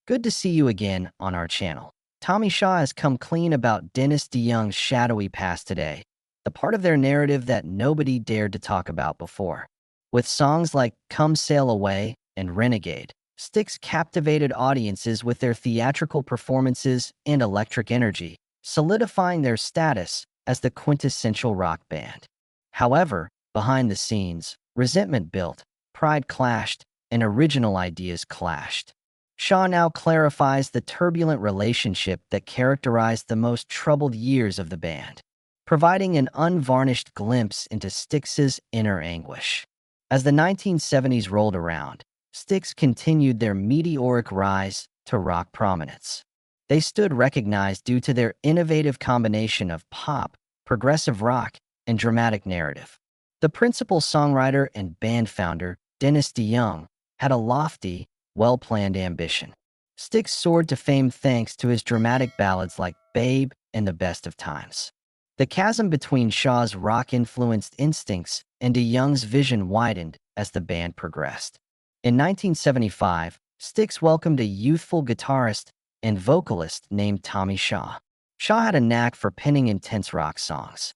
Good to see you again on our channel. Tommy Shaw has come clean about Dennis DeYoung's shadowy past today, the part of their narrative that nobody dared to talk about before. With songs like Come Sail Away and Renegade, Styx captivated audiences with their theatrical performances and electric energy, solidifying their status as the quintessential rock band. However, behind the scenes, resentment built, pride clashed, and original ideas clashed. Shaw now clarifies the turbulent relationship that characterized the most troubled years of the band, providing an unvarnished glimpse into Styx's inner anguish. As the 1970s rolled around, Styx continued their meteoric rise to rock prominence. They stood recognized due to their innovative combination of pop, progressive rock, and dramatic narrative. The principal songwriter and band founder, Dennis DeYoung, had a lofty, well-planned ambition. Styx soared to fame thanks to his dramatic ballads like Babe and The Best of Times. The chasm between Shaw's rock-influenced instincts and DeYoung's vision widened as the band progressed. In 1975, Styx welcomed a youthful guitarist and vocalist named Tommy Shaw. Shaw had a knack for penning intense rock songs.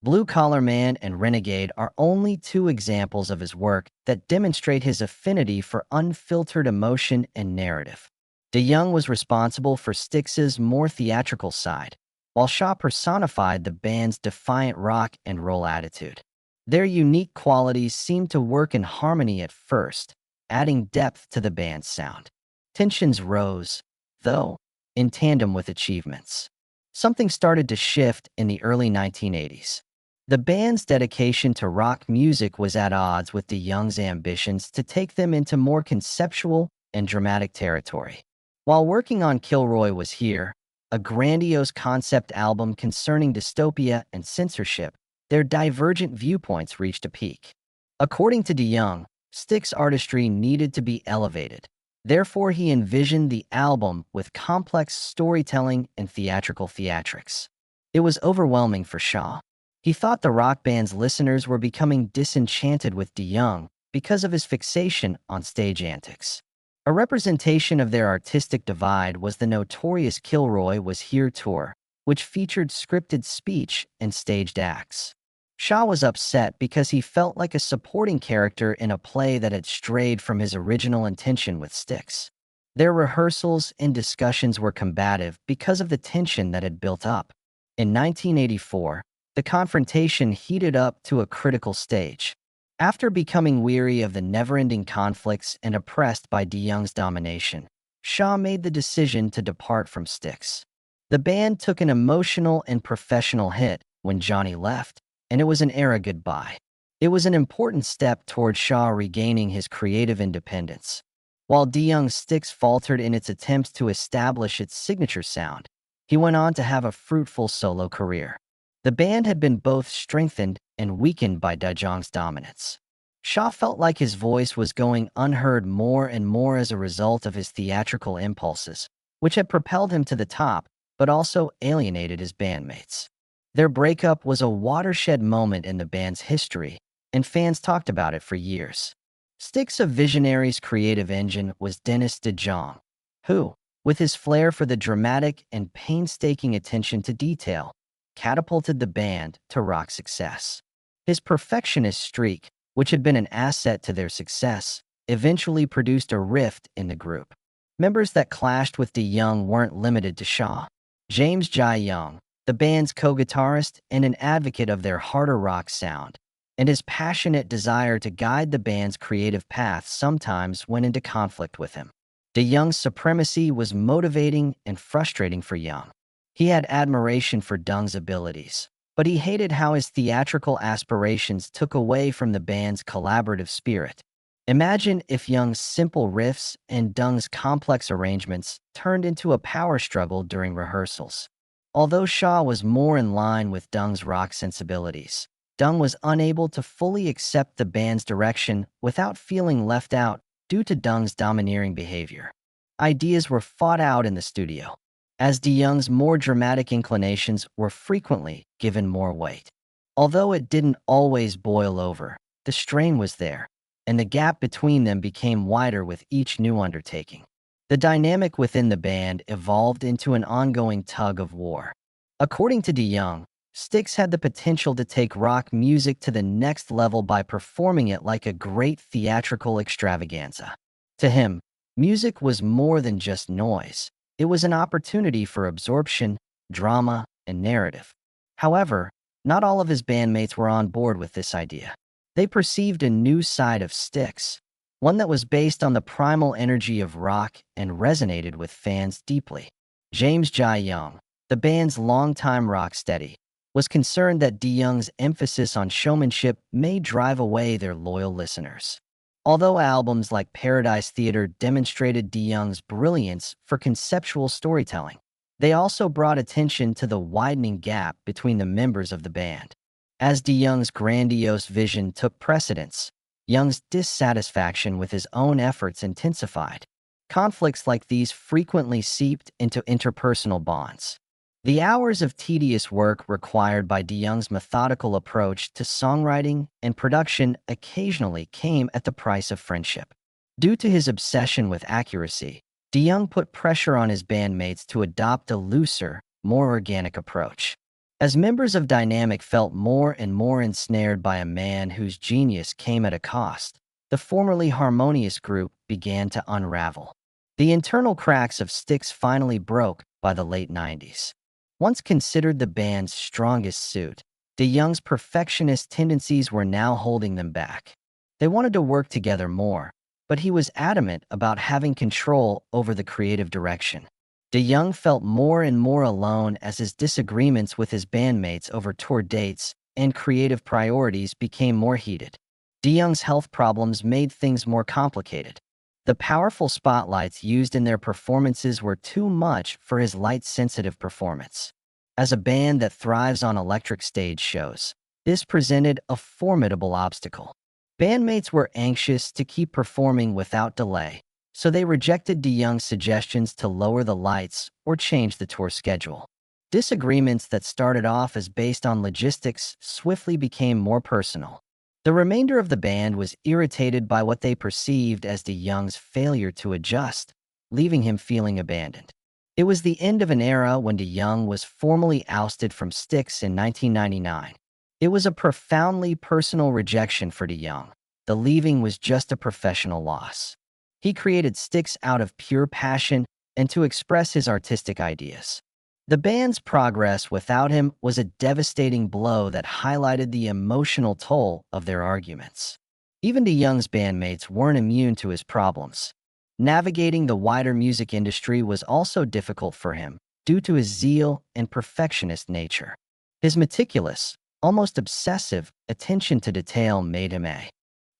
Blue Collar Man and Renegade are only two examples of his work that demonstrate his affinity for unfiltered emotion and narrative. DeYoung was responsible for Styx's more theatrical side, while Shaw personified the band's defiant rock and roll attitude. Their unique qualities seemed to work in harmony at first, adding depth to the band's sound. Tensions rose, though, in tandem with achievements. Something started to shift in the early 1980s. The band's dedication to rock music was at odds with DeYoung's ambitions to take them into more conceptual and dramatic territory. While working on Kilroy Was Here, a grandiose concept album concerning dystopia and censorship, their divergent viewpoints reached a peak. According to DeYoung, Styx artistry needed to be elevated. Therefore, he envisioned the album with complex storytelling and theatrical theatrics. It was overwhelming for Shaw. He thought the rock band's listeners were becoming disenchanted with DeYoung because of his fixation on stage antics. A representation of their artistic divide was the notorious Kilroy Was Here tour, which featured scripted speech and staged acts. Shaw was upset because he felt like a supporting character in a play that had strayed from his original intention with Styx. Their rehearsals and discussions were combative because of the tension that had built up. In 1984, the confrontation heated up to a critical stage. After becoming weary of the never-ending conflicts and oppressed by DeYoung's domination, Shaw made the decision to depart from Styx. The band took an emotional and professional hit when Johnny left, and it was an era goodbye. It was an important step toward Shaw regaining his creative independence. While DeYoung's Styx faltered in its attempts to establish its signature sound, he went on to have a fruitful solo career. The band had been both strengthened and weakened by DeYoung's dominance. Shaw felt like his voice was going unheard more and more as a result of his theatrical impulses, which had propelled him to the top, but also alienated his bandmates. Their breakup was a watershed moment in the band's history, and fans talked about it for years. Styx's visionary's creative engine was Dennis DeYoung, who, with his flair for the dramatic and painstaking attention to detail, catapulted the band to rock success. His perfectionist streak, which had been an asset to their success, eventually produced a rift in the group. Members that clashed with DeYoung weren't limited to Shaw. James DeYoung, the band's co-guitarist and an advocate of their harder rock sound, and his passionate desire to guide the band's creative path sometimes went into conflict with him. DeYoung's supremacy was motivating and frustrating for Young. He had admiration for Dung's abilities, but he hated how his theatrical aspirations took away from the band's collaborative spirit. Imagine if Young's simple riffs and Dung's complex arrangements turned into a power struggle during rehearsals. Although Shaw was more in line with Dung's rock sensibilities, Dung was unable to fully accept the band's direction without feeling left out due to Dung's domineering behavior. Ideas were fought out in the studio, as DeYoung's more dramatic inclinations were frequently given more weight. Although it didn't always boil over, the strain was there, and the gap between them became wider with each new undertaking. The dynamic within the band evolved into an ongoing tug of war. According to DeYoung, Styx had the potential to take rock music to the next level by performing it like a great theatrical extravaganza. To him, music was more than just noise. It was an opportunity for absorption, drama, and narrative. However, not all of his bandmates were on board with this idea. They perceived a new side of Styx, one that was based on the primal energy of rock and resonated with fans deeply. James DeYoung, the band's longtime rocksteady, was concerned that DeYoung's emphasis on showmanship may drive away their loyal listeners. Although albums like Paradise Theater demonstrated DeYoung's brilliance for conceptual storytelling, they also brought attention to the widening gap between the members of the band. As DeYoung's grandiose vision took precedence, Young's dissatisfaction with his own efforts intensified. Conflicts like these frequently seeped into interpersonal bonds. The hours of tedious work required by DeYoung's methodical approach to songwriting and production occasionally came at the price of friendship. Due to his obsession with accuracy, DeYoung put pressure on his bandmates to adopt a looser, more organic approach. As members of Dynamic felt more and more ensnared by a man whose genius came at a cost, the formerly harmonious group began to unravel. The internal cracks of Styx finally broke by the late 90s. Once considered the band's strongest suit, DeYoung's perfectionist tendencies were now holding them back. They wanted to work together more, but he was adamant about having control over the creative direction. DeYoung felt more and more alone as his disagreements with his bandmates over tour dates and creative priorities became more heated. DeYoung's health problems made things more complicated. The powerful spotlights used in their performances were too much for his light-sensitive performance. As a band that thrives on electric stage shows, this presented a formidable obstacle. Bandmates were anxious to keep performing without delay, so they rejected DeYoung's suggestions to lower the lights or change the tour schedule. Disagreements that started off as based on logistics swiftly became more personal. The remainder of the band was irritated by what they perceived as DeYoung's failure to adjust, leaving him feeling abandoned. It was the end of an era when DeYoung was formally ousted from Styx in 1999. It was a profoundly personal rejection for DeYoung. The leaving was just a professional loss. He created Styx out of pure passion and to express his artistic ideas. The band's progress without him was a devastating blow that highlighted the emotional toll of their arguments. Even DeYoung's bandmates weren't immune to his problems. Navigating the wider music industry was also difficult for him due to his zeal and perfectionist nature. His meticulous, almost obsessive attention to detail made him a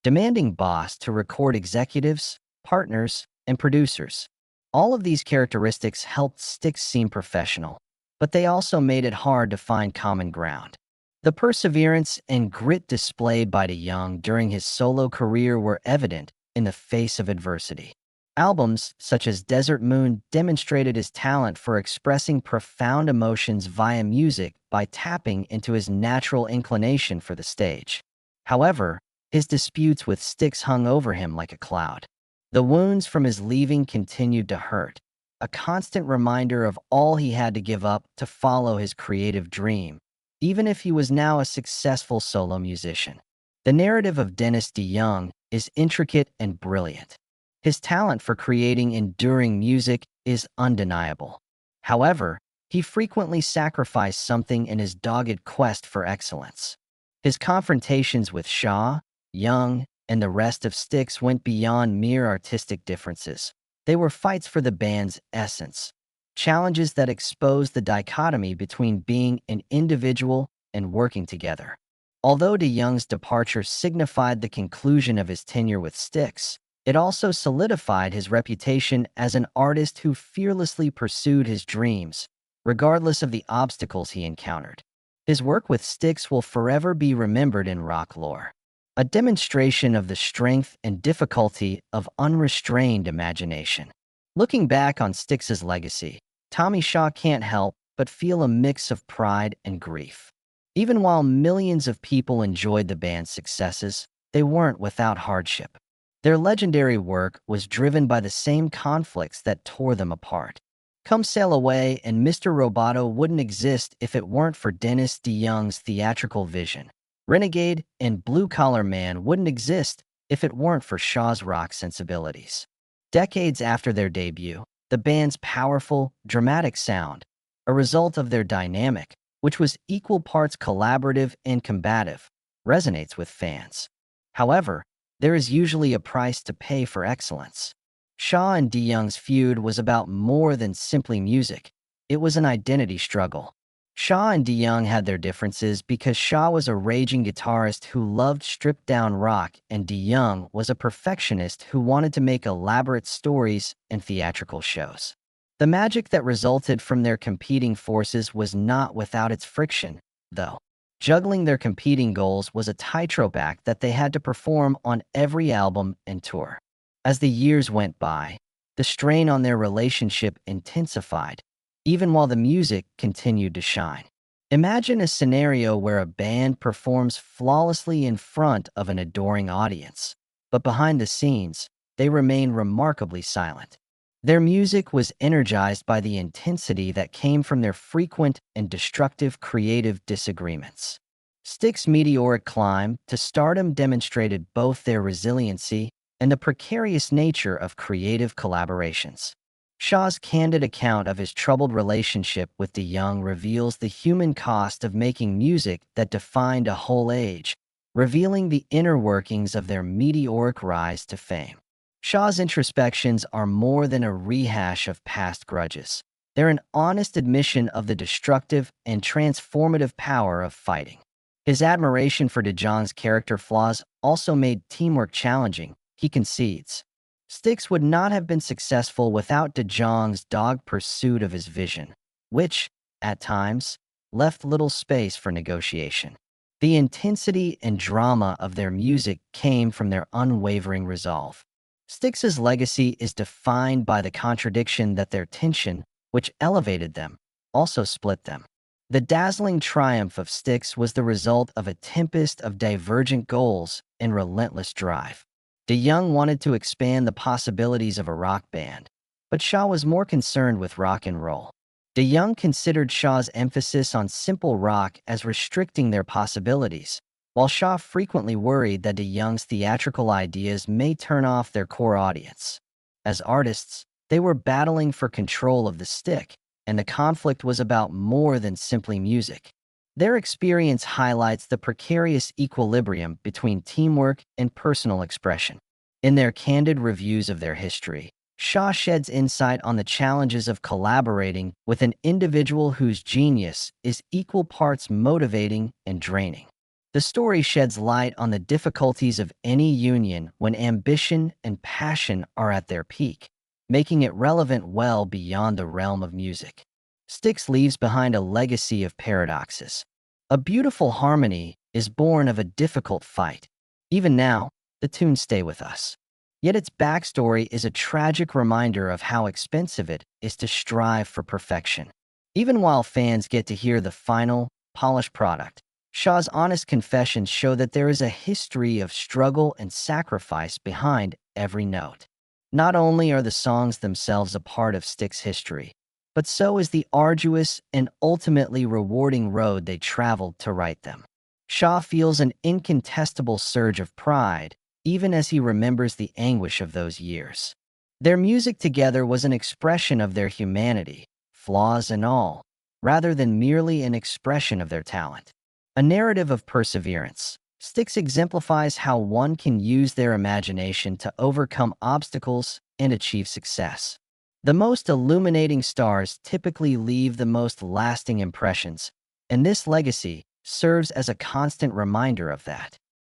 demanding boss to record executives, partners, and producers. All of these characteristics helped Styx seem professional, but they also made it hard to find common ground. The perseverance and grit displayed by DeYoung during his solo career were evident in the face of adversity. Albums such as Desert Moon demonstrated his talent for expressing profound emotions via music by tapping into his natural inclination for the stage. However, his disputes with Styx hung over him like a cloud. The wounds from his leaving continued to hurt, a constant reminder of all he had to give up to follow his creative dream, even if he was now a successful solo musician. The narrative of Dennis DeYoung is intricate and brilliant. His talent for creating enduring music is undeniable. However, he frequently sacrificed something in his dogged quest for excellence. His confrontations with Shaw, Young, and the rest of Styx went beyond mere artistic differences. They were fights for the band's essence, challenges that exposed the dichotomy between being an individual and working together. Although DeYoung's departure signified the conclusion of his tenure with Styx, it also solidified his reputation as an artist who fearlessly pursued his dreams, regardless of the obstacles he encountered. His work with Styx will forever be remembered in rock lore, a demonstration of the strength and difficulty of unrestrained imagination. Looking back on Styx's legacy, Tommy Shaw can't help but feel a mix of pride and grief. Even while millions of people enjoyed the band's successes, they weren't without hardship. Their legendary work was driven by the same conflicts that tore them apart. Come Sail Away and Mr. Roboto wouldn't exist if it weren't for Dennis DeYoung's theatrical vision. Renegade and Blue Collar Man wouldn't exist if it weren't for Shaw's rock sensibilities. Decades after their debut, the band's powerful, dramatic sound, a result of their dynamic, which was equal parts collaborative and combative, resonates with fans. However, there is usually a price to pay for excellence. Shaw and DeYoung's feud was about more than simply music. It was an identity struggle. Shaw and DeYoung had their differences because Shaw was a raging guitarist who loved stripped-down rock, and DeYoung was a perfectionist who wanted to make elaborate stories and theatrical shows. The magic that resulted from their competing forces was not without its friction, though. Juggling their competing goals was a tightrope act that they had to perform on every album and tour. As the years went by, the strain on their relationship intensified, even while the music continued to shine. Imagine a scenario where a band performs flawlessly in front of an adoring audience, but behind the scenes, they remain remarkably silent. Their music was energized by the intensity that came from their frequent and destructive creative disagreements. Styx's meteoric climb to stardom demonstrated both their resiliency and the precarious nature of creative collaborations. Shaw's candid account of his troubled relationship with DeYoung reveals the human cost of making music that defined a whole age, revealing the inner workings of their meteoric rise to fame. Shaw's introspections are more than a rehash of past grudges. They're an honest admission of the destructive and transformative power of fighting. His admiration for DeYoung's character flaws also made teamwork challenging, he concedes. Styx would not have been successful without DeYoung's dogged pursuit of his vision, which, at times, left little space for negotiation. The intensity and drama of their music came from their unwavering resolve. Styx's legacy is defined by the contradiction that their tension, which elevated them, also split them. The dazzling triumph of Styx was the result of a tempest of divergent goals and relentless drive. DeYoung wanted to expand the possibilities of a rock band, but Shaw was more concerned with rock and roll. DeYoung considered Shaw's emphasis on simple rock as restricting their possibilities, while Shaw frequently worried that DeYoung's theatrical ideas may turn off their core audience. As artists, they were battling for control of the stick, and the conflict was about more than simply music. Their experience highlights the precarious equilibrium between teamwork and personal expression. In their candid reviews of their history, Shaw sheds insight on the challenges of collaborating with an individual whose genius is equal parts motivating and draining. The story sheds light on the difficulties of any union when ambition and passion are at their peak, making it relevant well beyond the realm of music. Styx leaves behind a legacy of paradoxes. A beautiful harmony is born of a difficult fight. Even now, the tunes stay with us. Yet its backstory is a tragic reminder of how expensive it is to strive for perfection. Even while fans get to hear the final, polished product, Shaw's honest confessions show that there is a history of struggle and sacrifice behind every note. Not only are the songs themselves a part of Styx's history, but so is the arduous and ultimately rewarding road they traveled to write them. Shaw feels an incontestable surge of pride, even as he remembers the anguish of those years. Their music together was an expression of their humanity, flaws and all, rather than merely an expression of their talent. A narrative of perseverance, Styx exemplifies how one can use their imagination to overcome obstacles and achieve success. The most illuminating stars typically leave the most lasting impressions, and this legacy serves as a constant reminder of that.